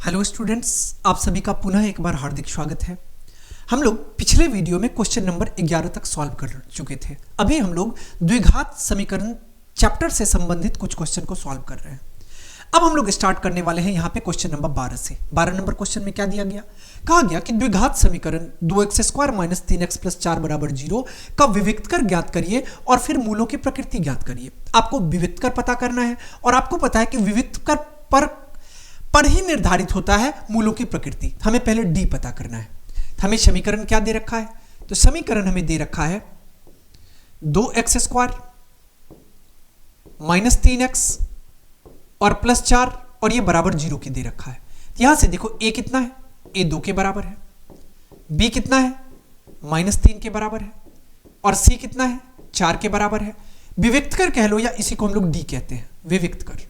Hello students, आप सभी का पुनः एक बार हार्दिक स्वागत है। हम लोग पिछले वीडियो में क्वेश्चन नंबर 11 तक सॉल्व कर चुके थे। अभी हम लोग द्विघात समीकरण चैप्टर से संबंधित कुछ क्वेश्चन को सॉल्व कर रहे हैं। अब हम लोग स्टार्ट करने वाले हैं यहाँ पे क्वेश्चन नंबर 12 से। 12 नंबर क्वेश्चन में क्या दिया गया? कहा गया कि द्विघात समीकरण 2x² माइनस 3x प्लस 4 बराबर 0 का विविक्तकर ज्ञात करिए और फिर मूलों की प्रकृति ज्ञात करिए। आपको विविक्तकर पता करना है और आपको पता है कि विविक्तकर पर ही निर्धारित होता है मूलों की प्रकृति। हमें पहले डी पता करना है। हमें समीकरण क्या दे रखा है? तो समीकरण हमें दे रखा है 2x² माइनस 3x और प्लस 4 और ये बराबर 0 की दे रखा है। यहां से देखो a कितना है? a 2 के बराबर है। b कितना है? -3 के बराबर है। और c कितना है? 4 के बराबर है। विविक्तकर कह लो या इसी को हम लोग d कहते हैं, विविक्तकर।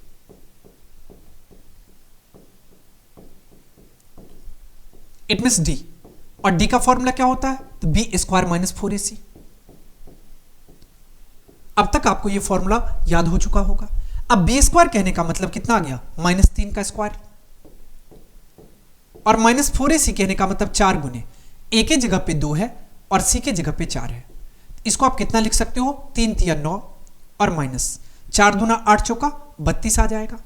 It means D. और डी का फॉर्मूला क्या होता है? तो b² माइनस 4ac। अब तक आपको यह फॉर्मूला याद हो चुका होगा। अब b² कहने का मतलब कितना आ गया? -3 का स्क्वायर। और -4ac कहने का मतलब 4 गुने a के जगह पे 2 है और c के जगह पे 4 है। इसको आप कितना लिख सकते हो? 3 तिया 9 और माइनस 4 दूना 8 चौका 32 आ जाएगा।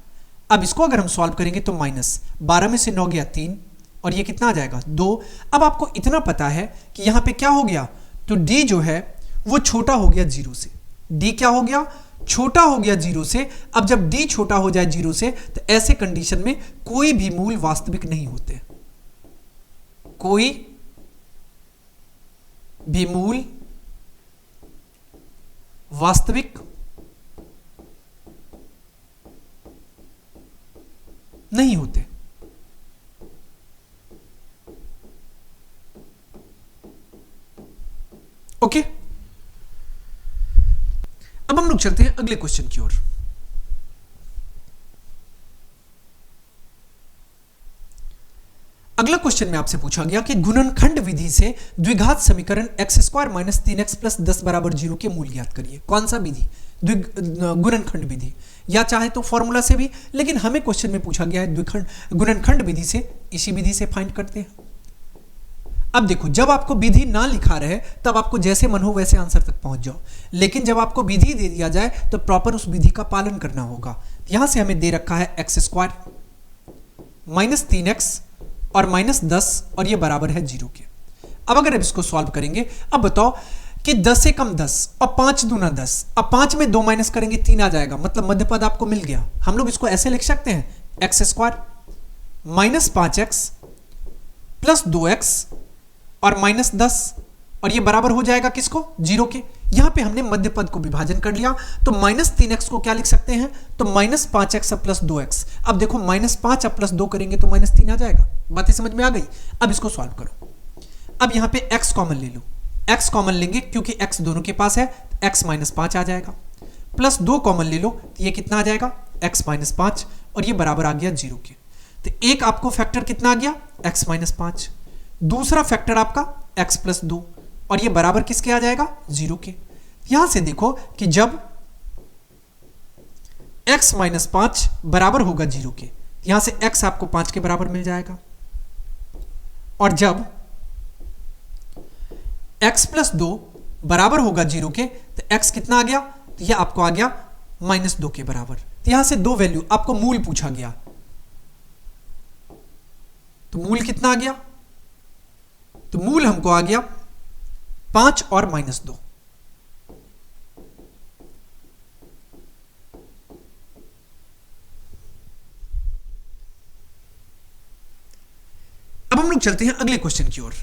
अब इसको अगर हम सॉल्व करेंगे तो -12 में से 9 गया 3 और ये कितना आ जाएगा? 2। अब आपको इतना पता है कि यहां पे क्या हो गया? तो d जो है वो छोटा हो गया 0 से। d क्या हो गया? छोटा हो गया 0 से। अब जब d छोटा हो जाए 0 से तो ऐसे कंडीशन में कोई भी मूल वास्तविक नहीं होते। कोई भी मूल वास्तविक नहीं होते। ओके, अब हम लोग चलते हैं अगले क्वेश्चन की ओर। अगला क्वेश्चन में आपसे पूछा गया कि गुणनखंड विधि से द्विघात समीकरण x² माइनस 3x प्लस 10 बराबर 0 के मूल ज्ञात करिए। कौन सा विधि? गुणनखंड विधि, या चाहे तो फॉर्मूला से भी, लेकिन हमें क्वेश्चन में पूछा गया है गुणनखंड विधि से। इसी विधि से फाइंड करते हैं। अब देखो, जब आपको विधि ना लिखा रहे तब आपको जैसे मन हो वैसे आंसर तक पहुंच जाओ, लेकिन जब आपको विधि दे दिया जाए तो प्रॉपर उस विधि का पालन करना होगा। यहां से हमें दे रखा है x² माइनस 3x और -10 और ये बराबर है 0 के। अब अगर अब इसको सॉल्व करेंगे, अब बताओ कि 10 से कम 10 और 5 दूना 10। अब 5 में 2 माइनस करेंगे 3 आ जाएगा, मतलब मध्य पद आपको मिल गया। हम लोग इसको ऐसे लिख सकते हैं x² minus 5x plus 2x और -10 और ये बराबर हो जाएगा किसको? 0 के। यहां पे हमने मध्य पद को विभाजन कर लिया तो -3x को क्या लिख सकते हैं? तो -5x प्लस 2x। अब देखो -5 अब प्लस 2 करेंगे तो -3 आ जाएगा। बातें समझ में आ गई? अब इसको सॉल्व करो। अब यहां पे x कॉमन ले लो। x कॉमन लेंगे क्योंकि x दोनों के पास है, x -5 आ जाएगा। प्लस 2 कॉमन ले लो तो ये कितना आ जाएगा? x -5 और ये बराबर आ गया 0 के। तो एक आपको फैक्टर कितना आ गया? x -5। दूसरा फैक्टर आपका x प्लस 2 और ये बराबर किसके आ जाएगा? 0 के। यहां से देखो कि जब x -5 बराबर होगा 0 के, यहां से x आपको 5 के बराबर मिल जाएगा। और जब x प्लस 2 बराबर होगा 0 के तो x कितना आ गया? तो यह आपको आ गया -2 के बराबर। तो यहां से दो वैल्यू आपको मूल पूछा गया, तो मूल कितना आ गया? तो मूल हमको आ गया 5 और -2। अब हम लोग चलते हैं अगले क्वेश्चन की ओर।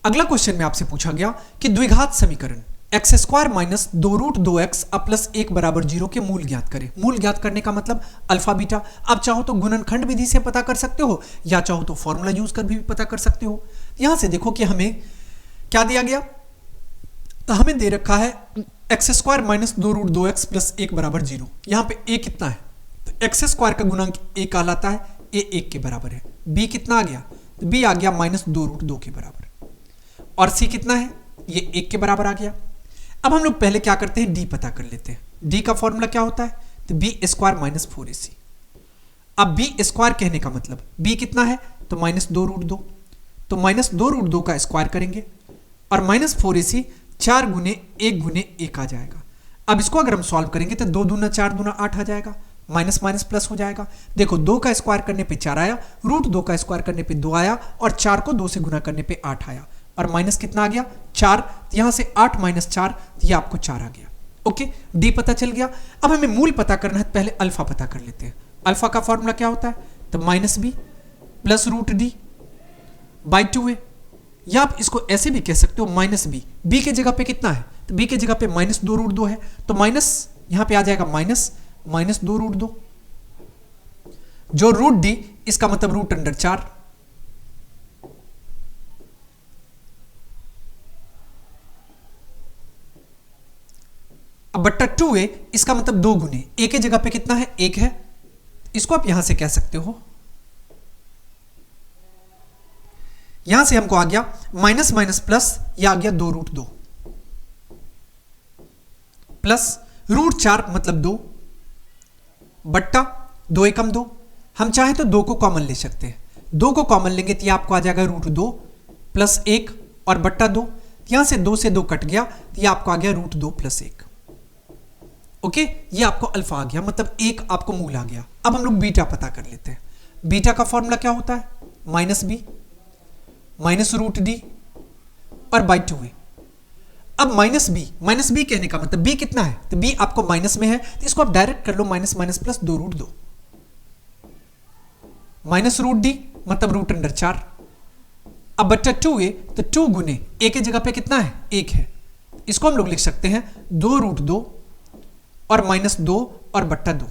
अगला क्वेश्चन में आपसे पूछा गया कि द्विघात समीकरण x² माइनस 2√2x प्लस 1 बराबर 0 के मूल ज्ञात करें। मूल ज्ञात करने का मतलब अल्फा बीटा। आप चाहो तो गुणनखंड विधि से पता कर सकते हो या चाहो तो फॉर्मूला यूज कर भी पता कर सकते हो। यहां से देखो कि हमें क्या दिया गया? तो हमें दे रखा है x² माइनस 2√2x प्लस 1 बराबर 0। यहां पे a कितना है? तो x² का गुणांक a कहलाता है, a 1 के बराबर है। b कितना आ गया? तो b आ गया -2√2 के बराबर। और c कितना है? ये 1 के बराबर आ गया। अब हम लोग पहले क्या करते हैं? डी पता कर लेते हैं। डी का फॉर्मूला क्या होता है? तो बी स्क्वायर माइनस 4ac। अब बी स्क्वायर कहने का मतलब बी कितना है, तो -2√2, तो -2√2 का स्क्वायर करेंगे और -4ac 4 गुने 1 गुने 1 आ जाएगा। अब इसको अगर हम सॉल्व करेंगे तो 2 दूना 4 दूना 8 आ जाएगा, माइनस माइनस प्लस हो जाएगा। देखो 2 का स्क्वायर करने पे 4 आया, √2 का स्क्वायर करने पे 2 आया और 4 को 2 से गुना करने पे 8 आया और माइनस कितना आ गया 4, यहां से 8 - 4 ये आपको 4 आ गया। ओके, डी पता चल गया। अब हमें मूल पता करना है, पहले अल्फा पता कर लेते हैं। अल्फा का फॉर्मूला क्या होता है, तो -b plus √d by 2a, या आप इसको ऐसे भी कह सकते हो -b। b के जगह पे कितना है, तो b के जगह पे -2√2 है, तो माइनस यहां पे आ जाएगा -2√2, जो √d इसका मतलब √4। अब बट्टा 2a इसका मतलब 2 गुने, a के जगह पे कितना है 1 है, इसको आप यहां से कह सकते हो, यहां से हमको आ गया माइनस माइनस प्लस, यह आ गया 2√2 प्लस √4 मतलब 2 बट्टा 2 एकम 2। हम चाहे तो 2 को कॉमन ले सकते हैं, 2 को कॉमन लेंगे तो यह आपको आ जाएगा √2 प्लस 1 और बट्टा 2, यहां से 2 से 2 कट गया तो यह आपको आ गया √2 प्लस 1। ओके, ये आपको अल्फा आ गया, मतलब 1 आपको मूल आ गया। अब हम लोग बीटा पता कर लेते हैं। बीटा का फॉर्मूला क्या होता है, -b माइनस √d और बाई 2a। अब -b कहने का मतलब b कितना है, तो b आपको माइनस में है, तो इसको आप डायरेक्ट कर लो minus minus plus 2√2 minus √d मतलब √4। अब बच्चा 2a, तो 2 गुने a के जगह पे कितना है 1 है, इसको हम लोग लिख सकते हैं 2√2 और -2 और बट्टा 2,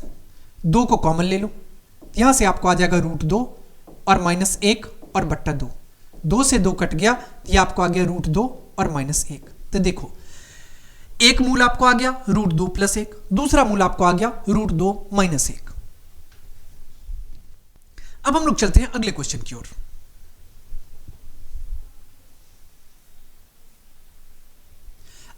2 को कॉमन ले लो, यहां से आपको आ जाएगा √2 और -1 और बट्टा 2, 2 से 2 कट गया, ये आपको आ गया √2 और -1। तो देखो एक मूल आपको आ गया √2 प्लस 1, दूसरा मूल आपको आ गया √2 - 1। अब हम लोग चलते हैं अगले क्वेश्चन की ओर।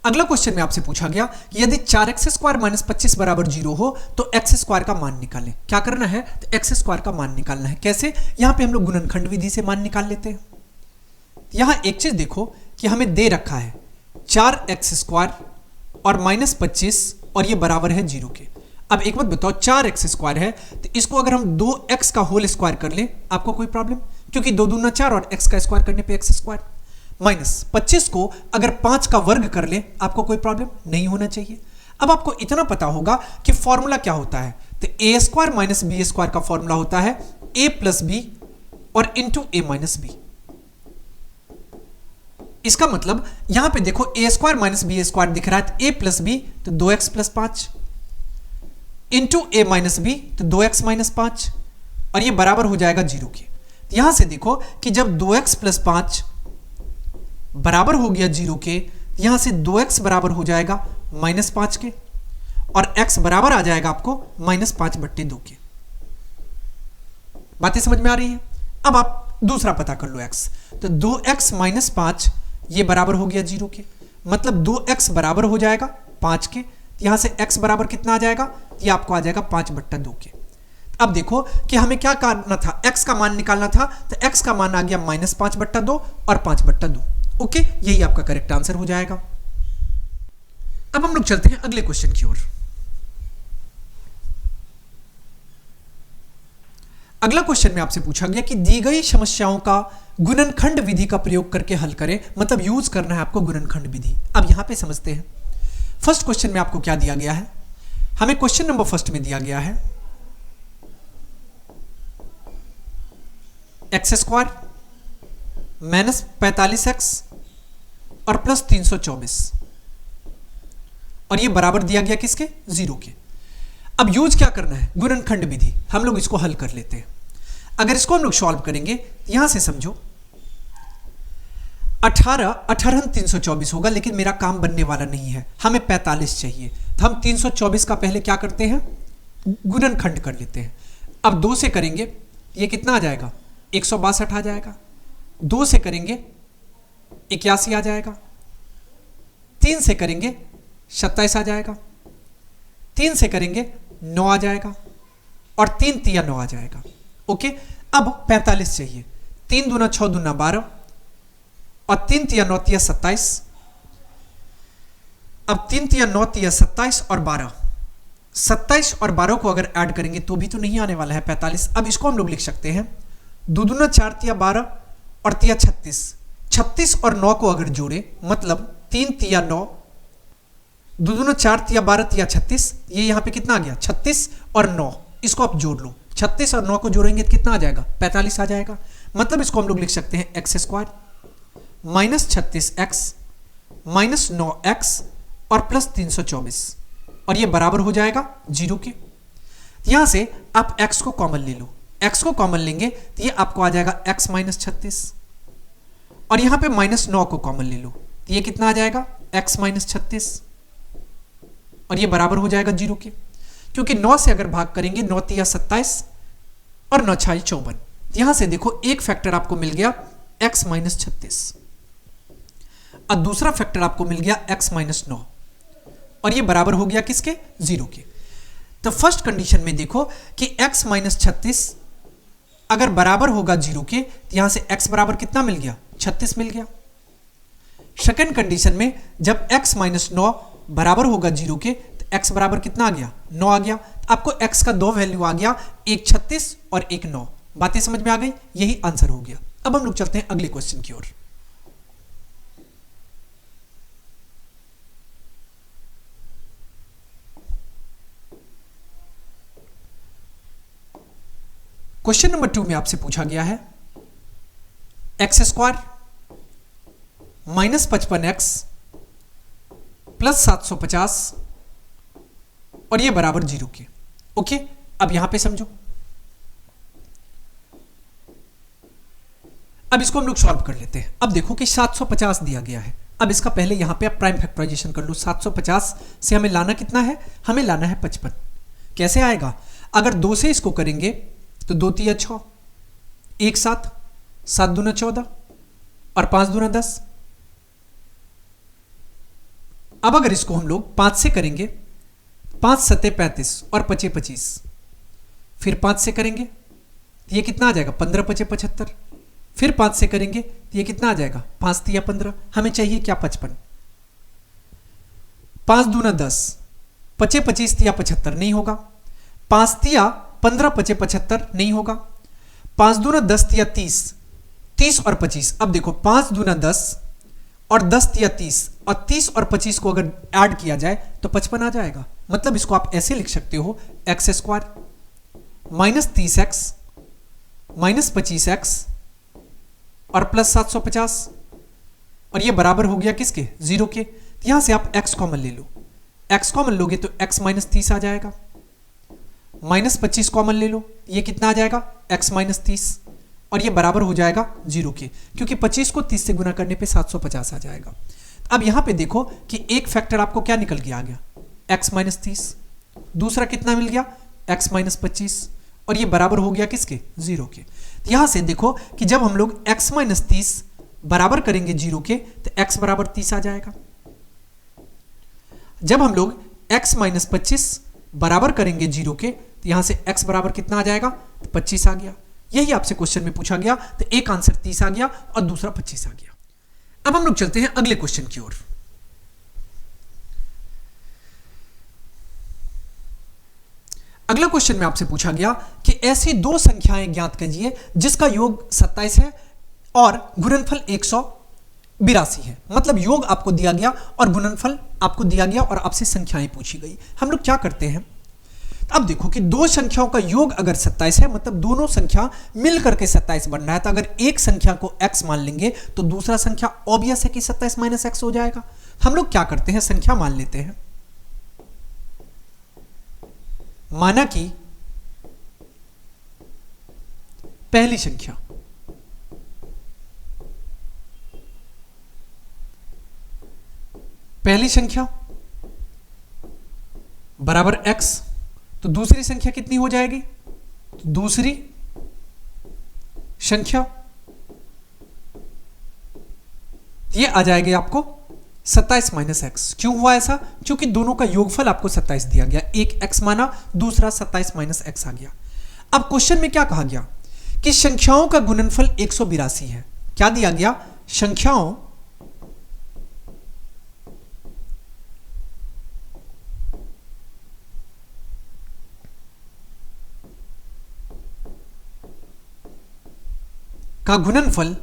अगला क्वेश्चन में आपसे पूछा गया कि यदि 4x² - 25 बराबर 0 हो तो x² का मान निकालें। क्या करना है, तो x² का मान निकालना है। कैसे, यहां पे हम लोग गुणनखंड विधि से मान निकाल लेते हैं। यहां एक चीज देखो कि हमें दे रखा है 4x² और -25 और ये बराबर है 0 के। अब एक बात बताओ, 4x² है तो इसको अगर हम 2x का होल स्क्वायर कर लें आपको कोई प्रॉब्लम, क्योंकि 2 दूना 4 और x का स्क्वायर करने पे x²। -25 को अगर 5 का वर्ग कर ले आपको कोई प्रॉब्लम नहीं होना चाहिए। अब आपको इतना पता होगा कि फॉर्मूला क्या होता है, तो a² - b² का फॉर्मूला होता है a + b और इंटू a - b। इसका मतलब यहां पे देखो a² - b² दिख रहा है, तो a + b तो 2x + 5 इंटू a - b तो 2x - 5 और ये बराबर हो जाएगा 0 के। यहां से देखो कि जब 2x + 5 बराबर हो गया 0 के, यहां से 2x बराबर हो जाएगा -5 के और x बराबर आ जाएगा आपको -5/2 के। बातें समझ में आ रही है। अब आप दूसरा पता कर लो x, तो 2x - 5 ये बराबर हो गया 0 के, मतलब 2x बराबर हो जाएगा 5 के, यहां से x बराबर कितना आ जाएगा, ये आपको आ जाएगा 5/2 के। अब देखो कि हमें क्या करना था, x का मान निकालना था, तो x का मान आ गया -5/2 और 5/2। ओके, यही आपका करेक्ट आंसर हो जाएगा। अब हम लोग चलते हैं अगले क्वेश्चन की ओर। अगला क्वेश्चन में आपसे पूछा गया कि दी गई समस्याओं का गुणनखंड विधि का प्रयोग करके हल करें, मतलब यूज करना है आपको गुणनखंड विधि। अब यहां पे समझते हैं। फर्स्ट क्वेश्चन में आपको क्या दिया गया है, हमें क्वेश्चन नंबर फर्स्ट में दिया गया है x² - 45x और प्लस 324 और ये बराबर दिया गया किसके, 0 के। अब यूज क्या करना है, गुणनखंड विधि। हम लोग इसको हल कर लेते हैं। अगर इसको हम लोग सॉल्व करेंगे, यहां से समझो 18 324 होगा, लेकिन मेरा काम बनने वाला नहीं है, हमें 45 चाहिए, तो हम 324 का पहले क्या करते हैं, गुणनखंड कर लेते हैं। अब 2 से करेंगे ये कितना आ जाएगा, 162 आ जाएगा। 2 से करेंगे 81 आ जाएगा। 3 से करेंगे 27 आ जाएगा। 3 से करेंगे 9 आ जाएगा और 3 तिया 9 आ जाएगा। ओके, अब 45 चाहिए। 3 दूना 6 दूना 12 और 3 तिया 9 तिया 27। अब 3 तिया 9 तिया 27 और 12, 27 और 12 को अगर ऐड करेंगे तो भी तो नहीं आने वाला है 45। अब इसको हम लोग लिख सकते हैं 2 दूना 4 तिया 12 और तिया 36। 36 और 9 को अगर जोड़े मतलब 3 तिया 9, 2 दूना 4 तिया 12 तिया 36। ये यहां पे कितना आ गया 36 और 9, इसको आप जोड़ लो। 36 और 9 को जोड़ेंगे तो कितना आ जाएगा 45 आ जाएगा। मतलब इसको हम लोग लिख सकते हैं x square minus 36x minus 9x और प्लस 324 और ये बराबर हो जाएगा 0 के। यहां से आप x को कॉमन ले लो, x को कॉमन लेंगे तो ये आपको आ जाएगा x माइनस 36 और यहां पे माइनस 9 को कॉमन ले लो तो ये कितना आ जाएगा x माइनस 36 और ये बराबर हो जाएगा 0 के। क्योंकि 9 से अगर भाग करेंगे 9 तिया 27 और 9 छाई 54। यहां से देखो एक फैक्टर आपको मिल गया x माइनस 36 और दूसरा फैक्टर आपको मिल गया x माइनस 9 और ये बराबर हो गया किसके 0 के। तो फर्स्ट कंडीशन में देखो कि x माइनस 36 अगर बराबर होगा 0 के तो यहां से x बराबर कितना मिल गया 36 मिल गया। सेकंड कंडीशन में जब x माइनस 9 बराबर होगा 0 के तो x बराबर कितना आ गया 9 आ गया। तो आपको x का दो वैल्यू आ गया, एक 36 और एक 9। बातें समझ में आ गई, यही आंसर हो गया। अब हम लोग चलते हैं अगले क्वेश्चन की ओर। क्वेश्चन नंबर 2 में आपसे पूछा गया है x square minus 55x plus 750 और ये बराबर 0 के। ओके, अब यहां पे समझो, अब इसको हम लोग सॉल्व कर लेते हैं। अब देखो कि 750 दिया गया है। अब इसका पहले यहां पे आप प्राइम फैक्टराइजेशन कर लो। 750 से हमें लाना कितना है, हमें लाना है 55। कैसे आएगा, अगर 2 से इसको करेंगे तो 2 तिया 6, 1 7, 7 दूना 14 और 5 दूना 10। अब अगर इसको हम लोग 5 से करेंगे, 5 सत्ते 35 और 5 25, फिर 5 से करेंगे तो ये कितना आ जाएगा 15 5 75, फिर 5 से करेंगे तो ये कितना आ जाएगा 5 तिया 15। हमें चाहिए क्या 55। 5 दूना 10, 5 25 तिया 75 नहीं होगा। 5 तिया 15 5 75 नहीं होगा। 5 दूना 10 तिया 30, 30 और 25। अब देखो 5 दूना 10 और 10 तिया 30 और 30 और 25 को अगर ऐड किया जाए तो 55 आ जाएगा। मतलब इसको आप ऐसे लिख सकते हो x square minus 30x minus 25x और प्लस 750 और ये बराबर हो गया किसके 0 के। यहां से आप x कॉमन ले लो, x कॉमन लोगे तो x माइनस 30 आ जाएगा। माइनस 25 कॉमन ले लो, ये कितना आ जाएगा x माइनस 30 और ये बराबर हो जाएगा 0 के, क्योंकि 25 को 30 से गुना करने पे 750 आ जाएगा। अब यहां पे देखो कि एक फैक्टर आपको क्या निकल के आ गया x माइनस 30, दूसरा कितना मिल गया x माइनस 25 और ये बराबर हो गया किसके 0 के। तो यहां से देखो कि जब हम लोग x माइनस 30 बराबर करेंगे 0 के तो x बराबर 30 आ जाएगा। जब हम लोग x माइनस 25 बराबर करेंगे 0 के तो यहां से x बराबर कितना आ जाएगा तो 25 आ गया। यही आपसे क्वेश्चन में पूछा गया, तो एक आंसर 30 आ गया और दूसरा 25 आ गया। अब हम लोग चलते हैं अगले क्वेश्चन की ओर। अगला क्वेश्चन में आपसे पूछा गया कि ऐसी दो संख्याएं ज्ञात कीजिए जिसका योग 27 है और गुणनफल 182 है। मतलब योग आपको दिया गया और गुणनफल आपको दिया गया और आपसे संख्याएं पूछी गई। हम लोग क्या करते हैं, अब देखो कि दो संख्याओं का योग अगर 27 है मतलब दोनों संख्या मिल करके 27 बन रहा है, तो अगर एक संख्या को x मान लेंगे तो दूसरा संख्या ऑब्वियस है कि 27 माइनस x हो जाएगा। हम लोग क्या करते हैं, संख्या मान लेते हैं। माना कि पहली संख्या बराबर x, तो दूसरी संख्या कितनी हो जाएगी, दूसरी संख्या ये आ जाएगी आपको 27 माइनस एक्स। क्यों हुआ ऐसा? क्योंकि दोनों का योगफल आपको 27 दिया गया, एक एक्स माना, दूसरा 27 माइनस एक्स आ गया। अब क्वेश्चन में क्या कहा गया कि संख्याओं का गुणनफल 182 है। क्या दिया गया? संख्याओं का गुणनफल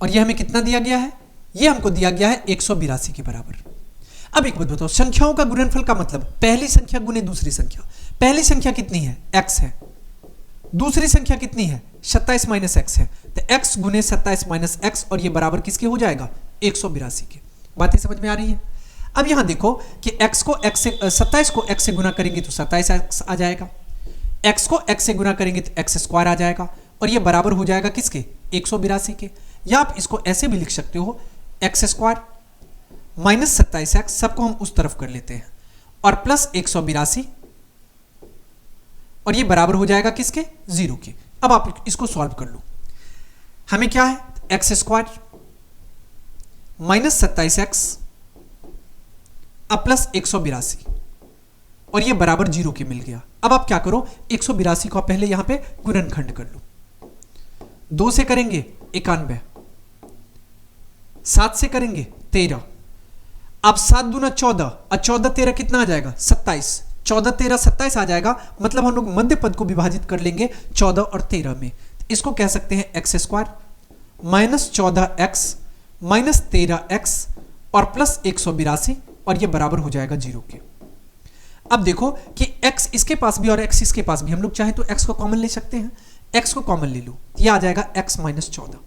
और यह हमें कितना दिया गया है? यह हमको दिया गया है 182 के बराबर। अब एक बात बताओ, संख्याओं का गुणनफल का मतलब पहली संख्या गुने दूसरी संख्या। पहली संख्या कितनी है? x है। दूसरी संख्या कितनी है? 27 माइनस एक्स है। तो x गुने 27 माइनस एक्स और ये बराबर किसके हो जाएगा? 182 के। बातें समझ में आ रही है? अब यहां देखो कि x को x से 27 को x से गुना करेंगे तो 27x आ जाएगा, x को x से गुना करेंगे तो x स्क्वायर आ जाएगा और ये बराबर हो जाएगा किसके? 182 के। या आप इसको ऐसे भी लिख सकते हो, एक्स स्क्वायर माइनस 27x, सबको हम उस तरफ कर लेते हैं, और प्लस 182 और ये बराबर हो जाएगा किसके? 0 के। अब आप इसको सॉल्व कर लो। हमें क्या है? एक्स स्क्वायर माइनस 27x अब प्लस 182 और ये बराबर 0 के मिल गया। अब आप क्या करो, 182 को पहले यहां पे गुणनखंड कर लो। 2 से करेंगे 91, 7 से करेंगे 13, अब 7 दूना 14 और 14 13 कितना आ जाएगा? 27। 14 13 27 आ जाएगा, मतलब हम लोग मध्य पद को विभाजित कर लेंगे 14 और 13 में। इसको कह सकते हैं x square minus 14x minus 13x और प्लस 182 और ये बराबर हो जाएगा 0 के। अब देखो कि x इसके पास भी और x इसके पास भी, हम लोग चाहे तो x को कॉमन ले सकते हैं। x को कॉमन ले लो, ये आ जाएगा x माइनस 14,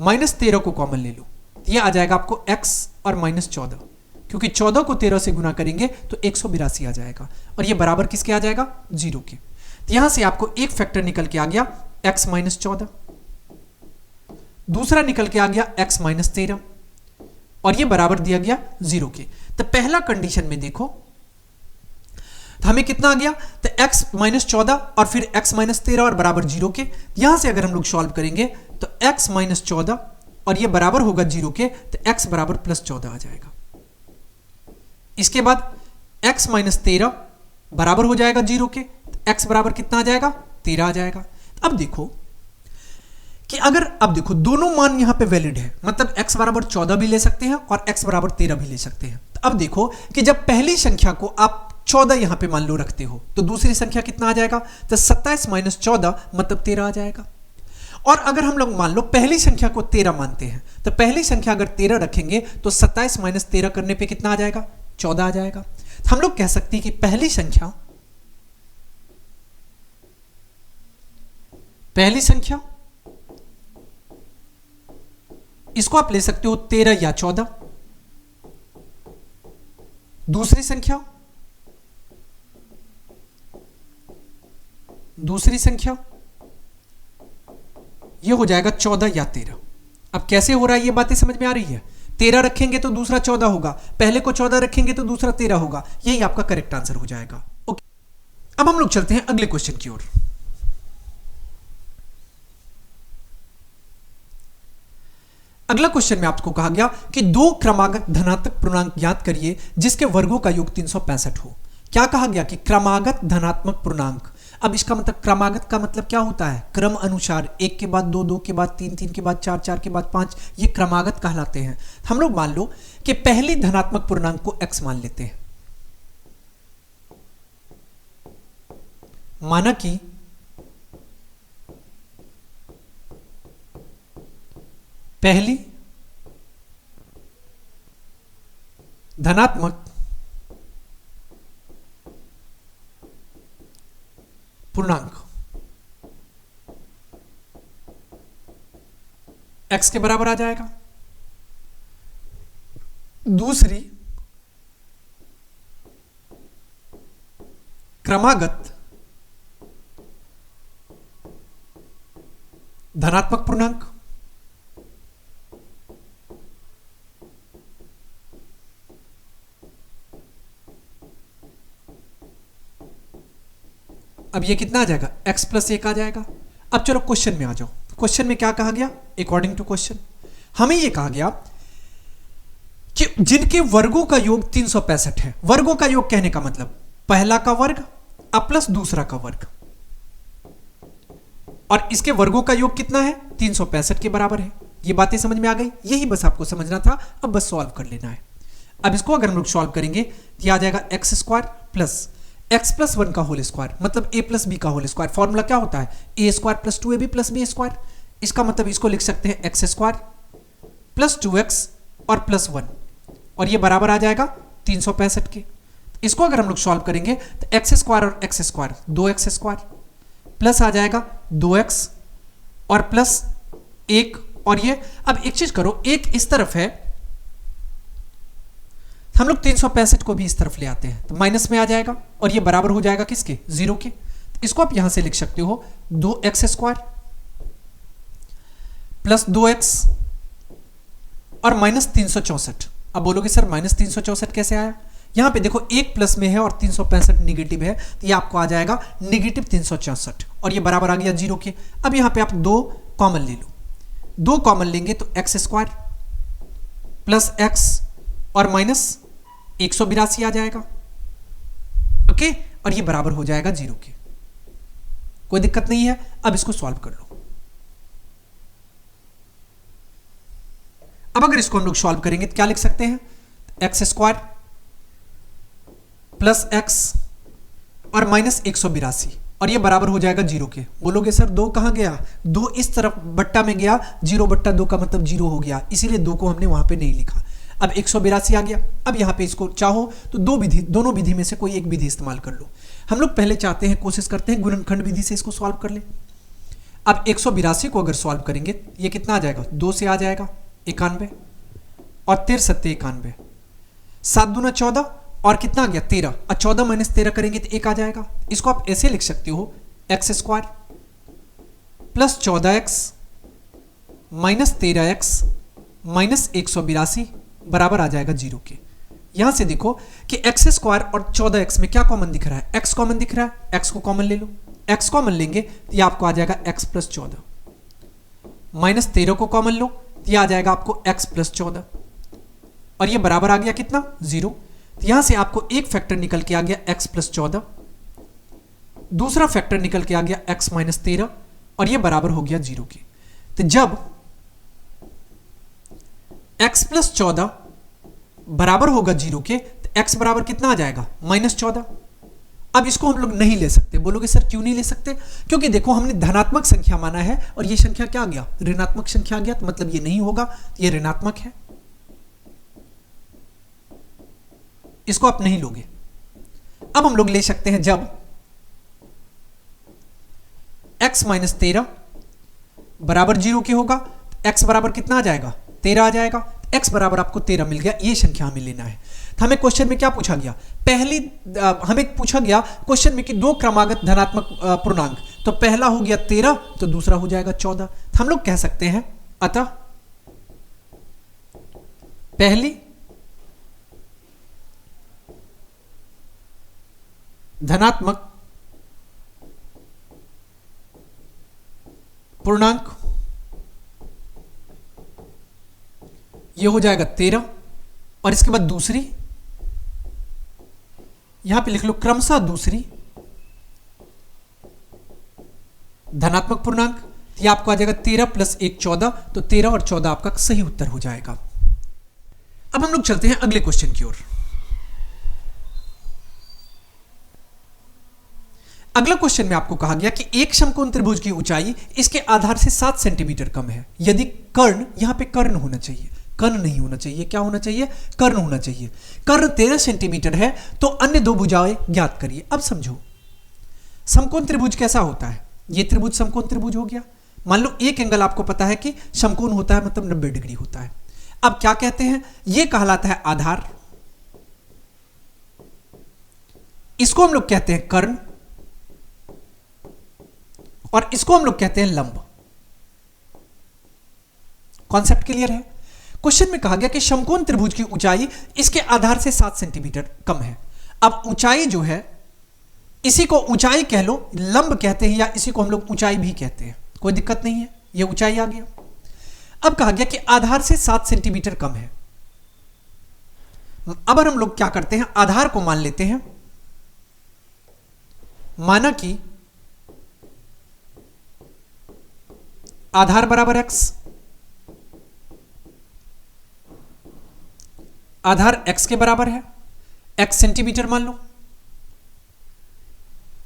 माइनस 13 को कॉमन ले लो, ये आ जाएगा आपको x और माइनस 14, क्योंकि 14 को 13 से गुना करेंगे तो 182 आ जाएगा और ये बराबर किसके आ जाएगा? 0 के। तो यहां से आपको एक फैक्टर निकल के आ गया x माइनस 14, दूसरा निकल के आ गया x माइनस 13 और ये बराबर दिया गया 0 के। तो पहला कंडीशन में देखो तो हमें कितना आ गया? तो x माइनस 14 और फिर x माइनस 13 और बराबर 0 के। यहां से अगर हम लोग सॉल्व करेंगे तो x माइनस 14 और ये बराबर होगा 0 के, तो x बराबर प्लस 14 आ जाएगा। इसके बाद x माइनस 13 बराबर हो जाएगा 0 के, तो x बराबर कितना आ जाएगा? 13 आ जाएगा। अब देखो कि अगर, अब देखो दोनों मान यहां पे वैलिड है, मतलब x बराबर 14 भी ले सकते हैं और x बराबर 13 भी ले सकते हैं। तो अब देखो कि जब पहली संख्या को आप 14 यहां पे मान लो रखते हो तो दूसरी संख्या कितना आ जाएगा? तो 27 माइनस 14 मतलब 13 आ जाएगा। और अगर हम लोग मान लो पहली संख्या को 13 मानते हैं तो पहली संख्या अगर 13 रखेंगे तो 27 माइनस 13 करने पे कितना आ जाएगा? 14 आ जाएगा। तो हम लोग कह सकते हैं कि पहली संख्या इसको आप ले सकते हो 13 या 14, दूसरी संख्या ये हो जाएगा 14 या 13। अब कैसे हो रहा है ये बातें समझ में आ रही है? 13 रखेंगे तो दूसरा 14 होगा, पहले को 14 रखेंगे तो दूसरा 13 होगा, यही आपका करेक्ट आंसर हो जाएगा। ओके, अब हम लोग चलते हैं अगले क्वेश्चन की ओर। अगला क्वेश्चन में आपको कहा गया कि दो क्रमागत धनात्मक पूर्णांक ज्ञात करिए जिसके वर्गों का योग 365 हो। क्या कहा गया कि क्रमागत धनात्मक पूर्णांक। अब इसका मतलब क्रमागत का मतलब क्या होता है? क्रम अनुसार, 1 के बाद 2, 2 के बाद 3, 3 के बाद 4, 4 के बाद 5, ये क्रमागत कहलाते हैं। हम लोग मान लो कि पहली धनात्मक पूर्णांक को x मान लेते हैं। माना कि पहली धनात्मक पूर्णांक x के बराबर आ जाएगा, दूसरी क्रमागत धनात्मक पूर्णांक अब ये कितना आ जाएगा? x प्लस 1 आ जाएगा। अब चलो क्वेश्चन में आ जाओ। क्वेश्चन में क्या कहा गया? अकॉर्डिंग टू क्वेश्चन हमें यह कहा गया कि जिनके वर्गों का योग 365 है। वर्गों का योग कहने का मतलब पहला का वर्ग अब प्लस दूसरा का वर्ग, और इसके वर्गों का योग कितना है? 365 के बराबर है। ये बातें समझ में आ गई? यही बस आपको समझना था, अब बस सॉल्व कर लेना है। अब इसको अगर हम लोग सॉल्व करेंगे तो यह आ जाएगा x square plus x plus 1 का होल स्क्वायर, मतलब ए प्लस बी का होल स्क्वायर। फॉर्मूला क्या होता है? A square plus 2ab plus b square. इसका मतलब इसको लिख सकते हैं एक्स स्क्वायर प्लस 2x और प्लस 1, और ये बराबर आ जाएगा 365 के। इसको अगर हम लोग सॉल्व करेंगे तो एक्स स्क्वायर और x square 2x square plus आ जाएगा 2x और प्लस 1, और ये अब एक चीज करो, एक इस तरफ है, हम लोग 365 को भी इस तरफ ले आते हैं तो माइनस में आ जाएगा, और ये बराबर हो जाएगा किसके? 0 के। इसको आप यहां से लिख सकते हो 2x स्क्वायर प्लस 2x और माइनस 364। अब बोलोगे सर माइनस 364 कैसे आया? यहां पे देखो एक प्लस में है और 365 निगेटिव है, तो ये आपको आ जाएगा निगेटिव 364, और ये बराबर आ गया 0 के। अब यहां पे आप 2 कॉमन ले लो, 2 कॉमन लेंगे तो एक्स स्क्वायर प्लस एक्स और माइनस 182 आ जाएगा, ओके, और ये बराबर हो जाएगा 0 के। कोई दिक्कत नहीं है। अब इसको सॉल्व कर लो। अब अगर इसको हम लोग सॉल्व करेंगे तो क्या लिख सकते हैं? एक्स स्क्वायर प्लस एक्स और माइनस 182, और ये बराबर हो जाएगा 0 के। बोलोगे सर 2 कहां गया? 2 इस तरफ बट्टा में गया, 0 बट्टा 2 का मतलब 0 हो गया, इसीलिए 2 को हमने वहां पे नहीं लिखा। अब 182 आ गया। अब यहां पे इसको चाहो तो दोनों विधि में से कोई एक विधि इस्तेमाल कर लो। हम लोग पहले चाहते हैं, कोशिश करते हैं गुणनखंड विधि से इसको सॉल्व कर ले। अब 182 को अगर सॉल्व करेंगे ये कितना आ जाएगा? 2 से आ जाएगा 91, और 13 सत्ते 91, 7 दूना 14, और कितना आ गया? 13, और 14 माइनस 13 करेंगे तो 1 आ जाएगा। इसको आप ऐसे लिख सकते हो x square plus 14x minus 13x minus 182 बराबर आ जाएगा 0 के। यहां से देखो कि एक्स स्क्वायर और 14x में क्या कॉमन दिख रहा है? x कॉमन दिख रहा है, x को कॉमन ले लो। x कॉमन लेंगे तो ये आपको आ जाएगा x प्लस 14, माइनस 13 को कॉमन लो तो ये आ जाएगा आपको x प्लस 14, और ये बराबर आ गया कितना? 0। तो यहां से आपको एक फैक्टर निकल के आ गया x प्लस 14, दूसरा फैक्टर निकल के आ गया x माइनस 13, और ये बराबर हो गया 0 के। तो जब x प्लस 14 बराबर होगा 0 के तो x बराबर कितना आ जाएगा? माइनस 14। अब इसको हम लोग नहीं ले सकते। बोलोगे सर क्यों नहीं ले सकते? क्योंकि देखो हमने धनात्मक संख्या माना है, और ये संख्या क्या आ गया? ऋणात्मक संख्या आ गया, तो मतलब ये नहीं होगा, ये ऋणात्मक है, इसको आप नहीं लोगे। अब हम लोग ले सकते हैं जब x माइनस 13 बराबर 0 के होगा, x बराबर कितना आ जाएगा? 13 आ जाएगा। x बराबर आपको 13 मिल गया, ये संख्या हमें लेना है। तो हमें क्वेश्चन में क्या पूछा गया? हमें पूछा गया क्वेश्चन में कि 2 क्रमागत धनात्मक पूर्णांक, तो पहला हो गया 13 तो दूसरा हो जाएगा 14। तो हम लोग कह सकते हैं अतः पहली धनात्मक पूर्णांक ये हो जाएगा 13, और इसके बाद दूसरी, यहां पे लिख लो क्रमशः दूसरी धनात्मक पूर्णांक, ये आपको आ जाएगा 13 प्लस 1 14, तो 13 और 14 आपका सही उत्तर हो जाएगा। अब हम लोग चलते हैं अगले क्वेश्चन की ओर। अगला क्वेश्चन में आपको कहा गया कि एक समकोण त्रिभुज की ऊंचाई इसके आधार से 7 सेंटीमीटर कम है यदि कर्ण, यहां पे कर्ण होना चाहिए, कर्ण नहीं होना चाहिए, क्या होना चाहिए? कर्ण होना चाहिए। कर्ण 13 सेंटीमीटर है तो अन्य 2 भुजाएं ज्ञात करिए। अब समझो समकोण त्रिभुज कैसा होता है? ये त्रिभुज समकोण त्रिभुज हो गया। मान लो एक एंगल आपको पता है कि समकोण होता है, मतलब 90 डिग्री होता है। अब क्या कहते हैं? ये कहलाता है आधार, इसको हम लोग कहते हैं कर्ण, और इसको हम लोग कहते हैं लंब। कॉन्सेप्ट क्लियर है? क्वेश्चन में कहा गया कि समकोण त्रिभुज की ऊंचाई इसके आधार से 7 सेंटीमीटर कम है। अब ऊंचाई जो है, इसी को ऊंचाई कह लो, लंब कहते हैं, या इसी को हम लोग ऊंचाई भी कहते हैं, कोई दिक्कत नहीं है। ये ऊंचाई आ गया। अब कहा गया कि आधार से 7 सेंटीमीटर कम है। अब हम लोग क्या करते हैं, आधार को मान लेते हैं, माना कि आधार बराबर x, आधार x के बराबर है, x सेंटीमीटर मान लो,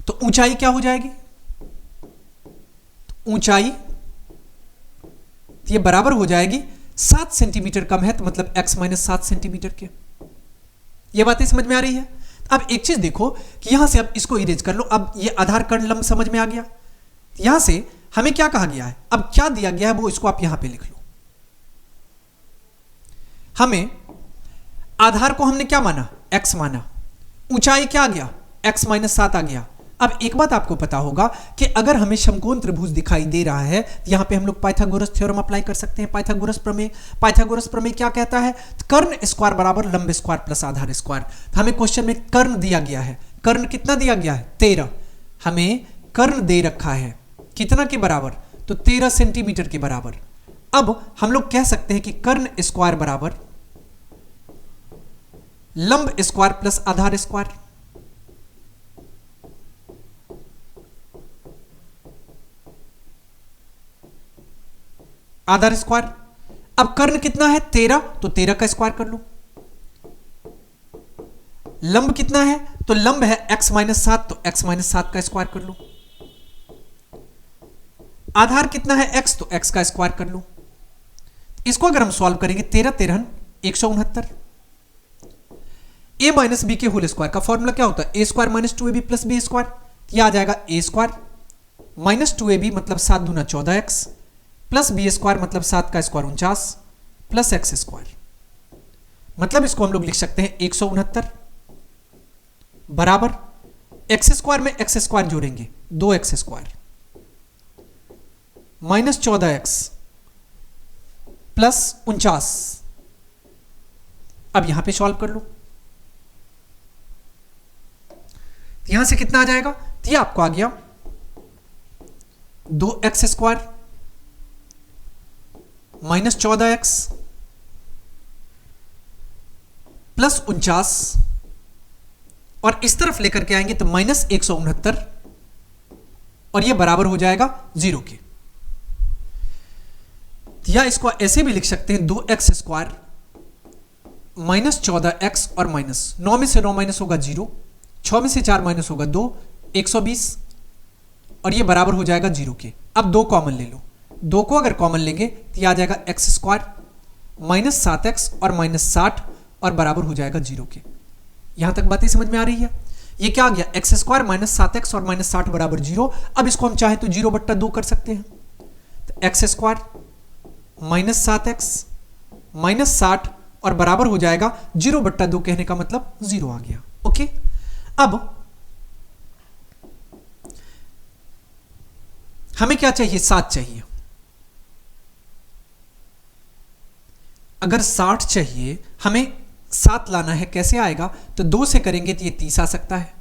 तो ऊंचाई क्या हो जाएगी, तो ऊंचाई ये बराबर हो जाएगी 7 सेंटीमीटर कम है, तो मतलब x माइनस 7 सेंटीमीटर के। ये बातें समझ में आ रही है। अब एक चीज देखो कि यहां से अब इसको इरेज कर लो। अब ये आधार कर्ण लंब समझ में आ गया। यहां से हमें क्या कहा गया है, अब क्या दिया गया है वो इसको आप यहां पे लिख लो। हमें आधार को हमने क्या माना, x माना, ऊंचाई क्या आ गया, x माइनस 7 आ गया। अब एक बात आपको पता होगा कि अगर हमें समकोण त्रिभुज दिखाई दे रहा है, यहां पे हम लोग पाइथागोरस थ्योरम अप्लाई कर सकते हैं। पाइथागोरस प्रमेय, पाइथागोरस प्रमेय क्या कहता है, कर्ण स्क्वायर बराबर लंब स्क्वायर प्लस आधार स्क्वायर। हमें क्वेश्चन में कर्ण दिया गया है, कर्ण कितना दिया गया है, 13। हमें कर्ण दे रखा है कितना के बराबर, तो 13 सेंटीमीटर के बराबर। अब हम लोग कह सकते हैं कि कर्ण स्क्वायर बराबर लंब स्क्वायर प्लस आधार स्क्वायर। आधार स्क्वायर, अब कर्ण कितना है 13, तो 13 का स्क्वायर कर लो। लंब कितना है, तो लंब है x माइनस 7, तो x माइनस 7 का स्क्वायर कर लो। आधार कितना है x, तो x का स्क्वायर कर लो। इसको अगर हम सॉल्व करेंगे 13 13 169, a माइनस बी के होल स्क्वायर का फॉर्मूला क्या होता है, a square minus 2ab plus b square. यह आ जाएगा ए स्क्वायर माइनस 2ab मतलब 7 दूना 14x प्लस बी स्क्वायर मतलब 7 का स्क्वायर 49 प्लस एक्स स्क्वायर। मतलब इसको हम लोग लिख सकते हैं 169 बराबर एक्स स्क्वायर में एक्स स्क्वायर जोड़ेंगे 2x square minus 14x plus 49। अब यहां पे सॉल्व कर लो, यहां से कितना आ जाएगा, तो ये आपको आ गया 2x square minus 14x plus 49, और इस तरफ लेकर के आएंगे तो माइनस 169, और यह बराबर हो जाएगा 0 के। या इसको ऐसे भी लिख सकते हैं 2x स्क्वायर माइनस 14x और माइनस 9 में से 9 माइनस होगा 0, 6 में से 4 माइनस होगा 2, 120, और यह बराबर हो जाएगा 0 के। अब 2 कॉमन ले लो, 2 को अगर कॉमन लेंगे तो यह आ जाएगा एक्स स्क्वायर माइनस 7x और माइनस 60, और बराबर हो जाएगा 0 के। यहां तक बातें समझ में आ रही है। ये क्या आ गया, एक्स स्क्वायर माइनस 7x और माइनस 60 बराबर 0। अब इसको हम चाहे तो 0/2 कर सकते हैं, तो x square minus 7x minus 60 और बराबर हो जाएगा 0/2, कहने का मतलब 0 आ गया। ओके, अब हमें क्या चाहिए, 7 चाहिए। अगर 60 चाहिए, हमें 7 लाना है, कैसे आएगा, तो 2 से करेंगे तो ये 30 आ सकता है,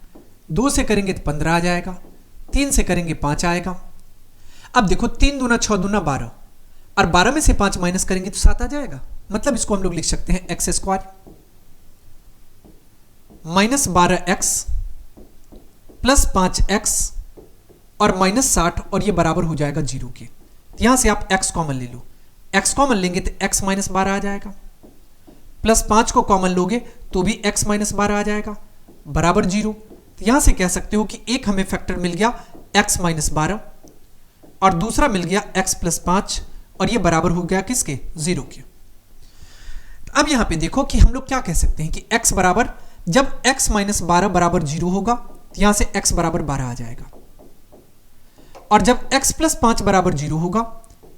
2 से करेंगे तो 15 आ जाएगा, 3 से करेंगे 5 आएगा। अब देखो 3 दूना 6 दूना 12, और 12 में से 5 माइनस करेंगे तो 7 आ जाएगा। मतलब इसको हम लोग लिख सकते हैं x square minus 12x plus 5x और माइनस 60, और ये बराबर हो जाएगा 0 के। यहां से आप x कॉमन ले लो, x कॉमन लेंगे तो x माइनस 12 आ जाएगा, प्लस 5 को कॉमन लोगे तो भी x माइनस 12 आ जाएगा, बराबर 0। तो यहां से कह सकते हो कि एक हमें फैक्टर मिल गया x माइनस 12, और दूसरा मिल गया x प्लस 5, और ये बराबर हो गया किसके, 0 के। अब यहां पे देखो कि हम लोग क्या कह सकते हैं कि x बराबर, जब x माइनस 12 बराबर 0 होगा तो यहां से x बराबर 12 आ जाएगा, और जब x प्लस 5 बराबर 0 होगा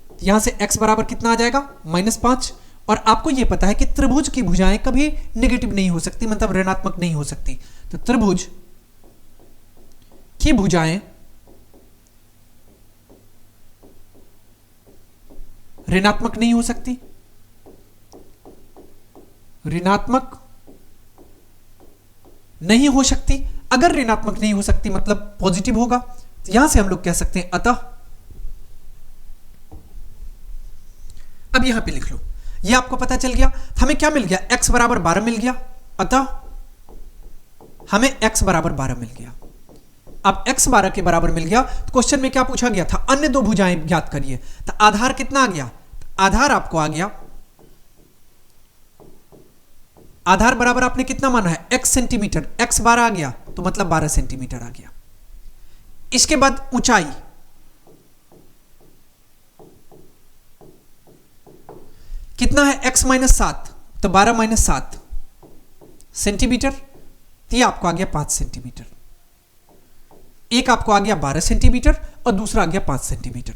तो यहां से x बराबर कितना आ जाएगा, माइनस 5। और आपको यह पता है कि त्रिभुज की भुजाएं कभी नेगेटिव नहीं हो सकती, मतलब ऋणात्मक नहीं हो सकती। तो त्रिभुज की भुजाएं ऋणात्मक नहीं हो सकती, ऋणात्मक नहीं हो सकती। अगर ऋणात्मक नहीं हो सकती मतलब पॉजिटिव होगा, तो यहां से हम लोग कह सकते हैं अतः अब यहां पे लिख लो, ये आपको पता चल गया। हमें क्या मिल गया, x बराबर 12 मिल गया, अतः हमें x बराबर 12 मिल गया। अब x 12 के बराबर मिल गया तो क्वेश्चन में क्या पूछा गया था, अन्य दो भुजाएं ज्ञात करिए। तो आधार कितना आ गया, आधार आपको आ गया, आधार बराबर आपने कितना माना है, x सेंटीमीटर, x 12 आ गया तो मतलब 12 सेंटीमीटर आ गया। इसके बाद ऊंचाई, कितना है, x माइनस 7 तो 12 माइनस 7 सेंटीमीटर, ये आपको आ गया 5 सेंटीमीटर। एक आपको आ गया 12 सेंटीमीटर और दूसरा आ गया 5 सेंटीमीटर।